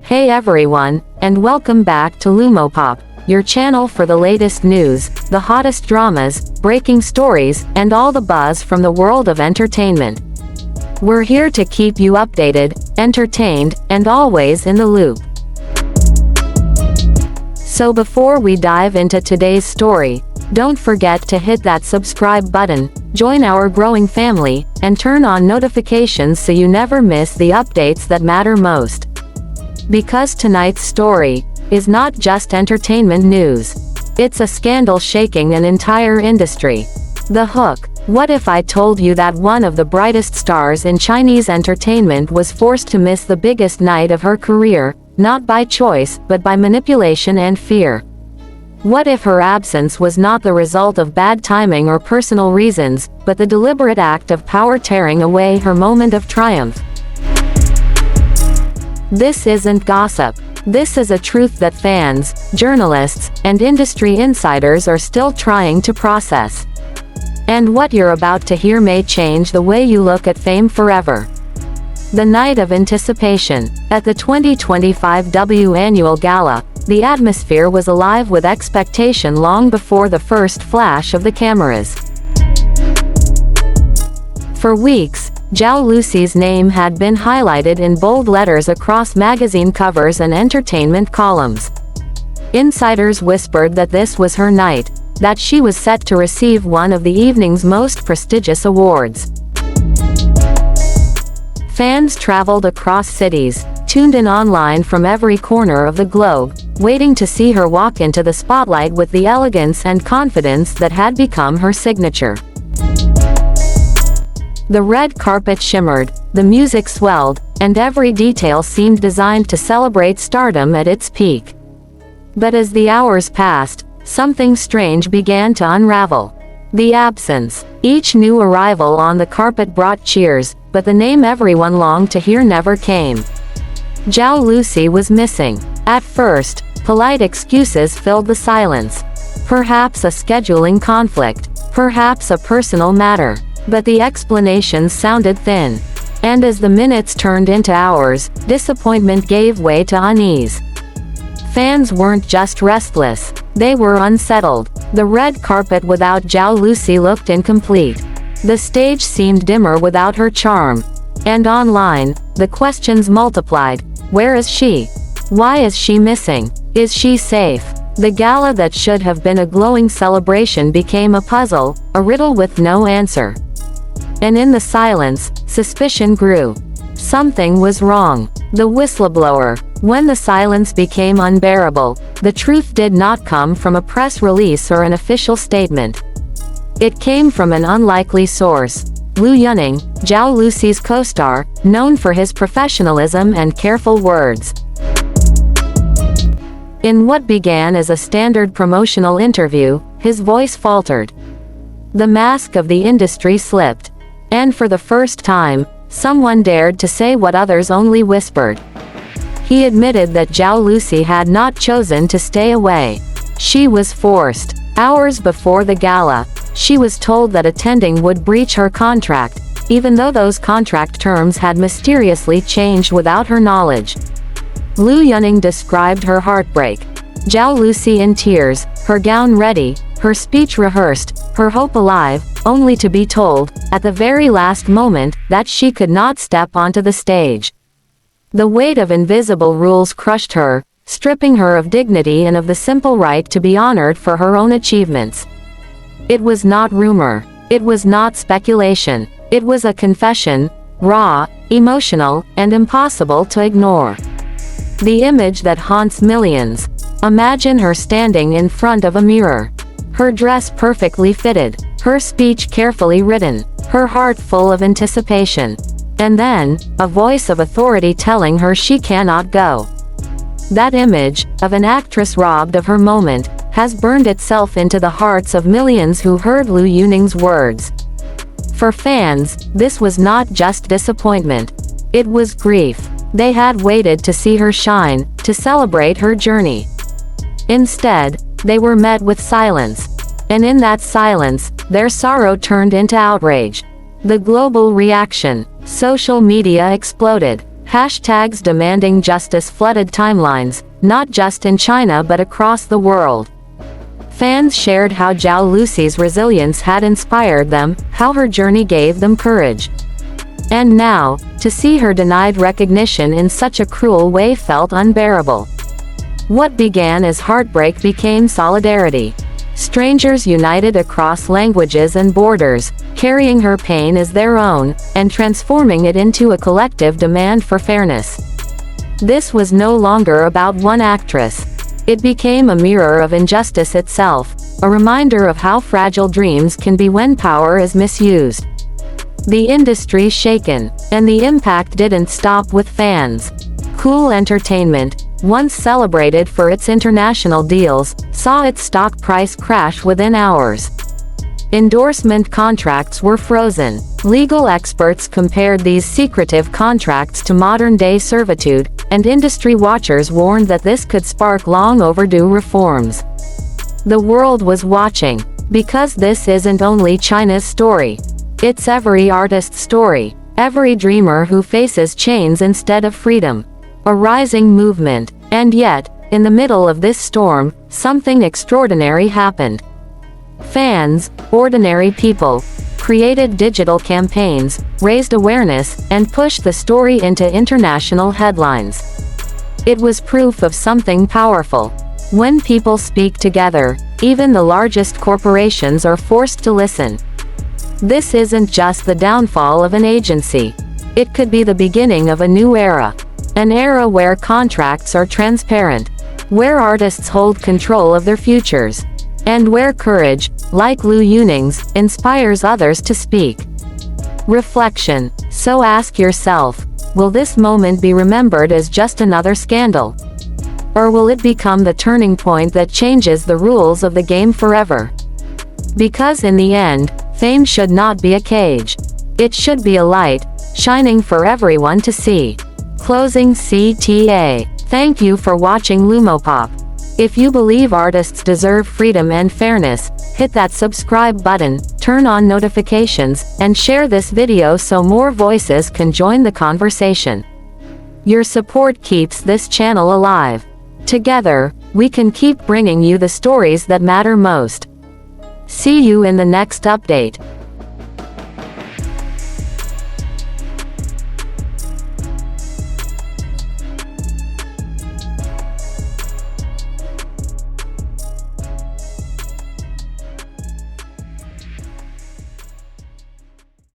Hey everyone, and welcome back to Lumopop, your channel for the latest news, the hottest dramas, breaking stories, and all the buzz from the world of entertainment. We're here to keep you updated, entertained, and always in the loop. So before we dive into today's story, don't forget to hit that subscribe button, join our growing family, and turn on notifications so you never miss the updates that matter most. Because tonight's story is not just entertainment news. It's a scandal shaking an entire industry. The Hook. What if I told you that one of the brightest stars in Chinese entertainment was forced to miss the biggest night of her career, not by choice, but by manipulation and fear? What if her absence was not the result of bad timing or personal reasons, but the deliberate act of power tearing away her moment of triumph? This isn't gossip. This is a truth that fans, journalists, and industry insiders are still trying to process. And what you're about to hear may change the way you look at fame forever. The night of anticipation. At the 2025 W Annual Gala, the atmosphere was alive with expectation long before the first flash of the cameras. For weeks, Zhao Lusi's name had been highlighted in bold letters across magazine covers and entertainment columns. Insiders whispered that this was her night, that she was set to receive one of the evening's most prestigious awards. Fans traveled across cities, tuned in online from every corner of the globe, waiting to see her walk into the spotlight with the elegance and confidence that had become her signature. The red carpet shimmered, the music swelled, and every detail seemed designed to celebrate stardom at its peak. But as the hours passed, something strange began to unravel. The absence. Each new arrival on the carpet brought cheers, but the name everyone longed to hear never came. Zhao Lusi was missing. At first, polite excuses filled the silence. Perhaps a scheduling conflict. Perhaps a personal matter. But the explanations sounded thin. And as the minutes turned into hours, disappointment gave way to unease. Fans weren't just restless, they were unsettled. The red carpet without Zhao Lusi looked incomplete. The stage seemed dimmer without her charm. And online, the questions multiplied. Where is she? Why is she missing? Is she safe? The gala that should have been a glowing celebration became a puzzle, a riddle with no answer. And in the silence, suspicion grew. Something was wrong. The whistleblower. When the silence became unbearable, the truth did not come from a press release or an official statement. It came from an unlikely source. Liu Yuning, Zhao Lusi's co-star, known for his professionalism and careful words. In what began as a standard promotional interview, his voice faltered. The mask of the industry slipped. And for the first time, someone dared to say what others only whispered. He admitted that Zhao Lusi had not chosen to stay away. She was forced. Hours before the gala, she was told that attending would breach her contract, even though those contract terms had mysteriously changed without her knowledge. Liu Yuning described her heartbreak. Zhao Lusi in tears, her gown ready, her speech rehearsed, her hope alive, only to be told, at the very last moment, that she could not step onto the stage. The weight of invisible rules crushed her, stripping her of dignity and of the simple right to be honored for her own achievements. It was not rumor. It was not speculation. It was a confession, raw, emotional, and impossible to ignore. The image that haunts millions. Imagine her standing in front of a mirror. Her dress perfectly fitted, her speech carefully written, her heart full of anticipation. And then, a voice of authority telling her she cannot go. That image, of an actress robbed of her moment, has burned itself into the hearts of millions who heard Liu Yuning's words. For fans, this was not just disappointment. It was grief. They had waited to see her shine, to celebrate her journey. Instead, they were met with silence. And in that silence, their sorrow turned into outrage. The global reaction. Social media exploded. Hashtags demanding justice flooded timelines, not just in China but across the world. Fans shared how Zhao Lusi's resilience had inspired them, how her journey gave them courage. And now, to see her denied recognition in such a cruel way felt unbearable. What began as heartbreak became solidarity. Strangers united across languages and borders, carrying her pain as their own, and transforming it into a collective demand for fairness. This was no longer about one actress. It became a mirror of injustice itself, a reminder of how fragile dreams can be when power is misused. The industry shaken, and the impact didn't stop with fans. Cool Entertainment, once celebrated for its international deals, saw its stock price crash within hours. Endorsement contracts were frozen. Legal experts compared these secretive contracts to modern-day servitude, and industry watchers warned that this could spark long overdue reforms. The world was watching, because this isn't only China's story. It's every artist's story, every dreamer who faces chains instead of freedom. A rising movement, and yet, in the middle of this storm, something extraordinary happened. Fans, ordinary people, created digital campaigns, raised awareness, and pushed the story into international headlines. It was proof of something powerful. When people speak together, even the largest corporations are forced to listen. This isn't just the downfall of an agency. It could be the beginning of a new era. An era where contracts are transparent, where artists hold control of their futures, and where courage, like Liu Yuning's, inspires others to speak. Reflection. So ask yourself, will this moment be remembered as just another scandal? Or will it become the turning point that changes the rules of the game forever? Because in the end, fame should not be a cage. It should be a light, shining for everyone to see. Closing CTA. Thank you for watching Lumopop. If you believe artists deserve freedom and fairness, hit that subscribe button, turn on notifications, and share this video so more voices can join the conversation. Your support keeps this channel alive. Together, we can keep bringing you the stories that matter most. See you in the next update.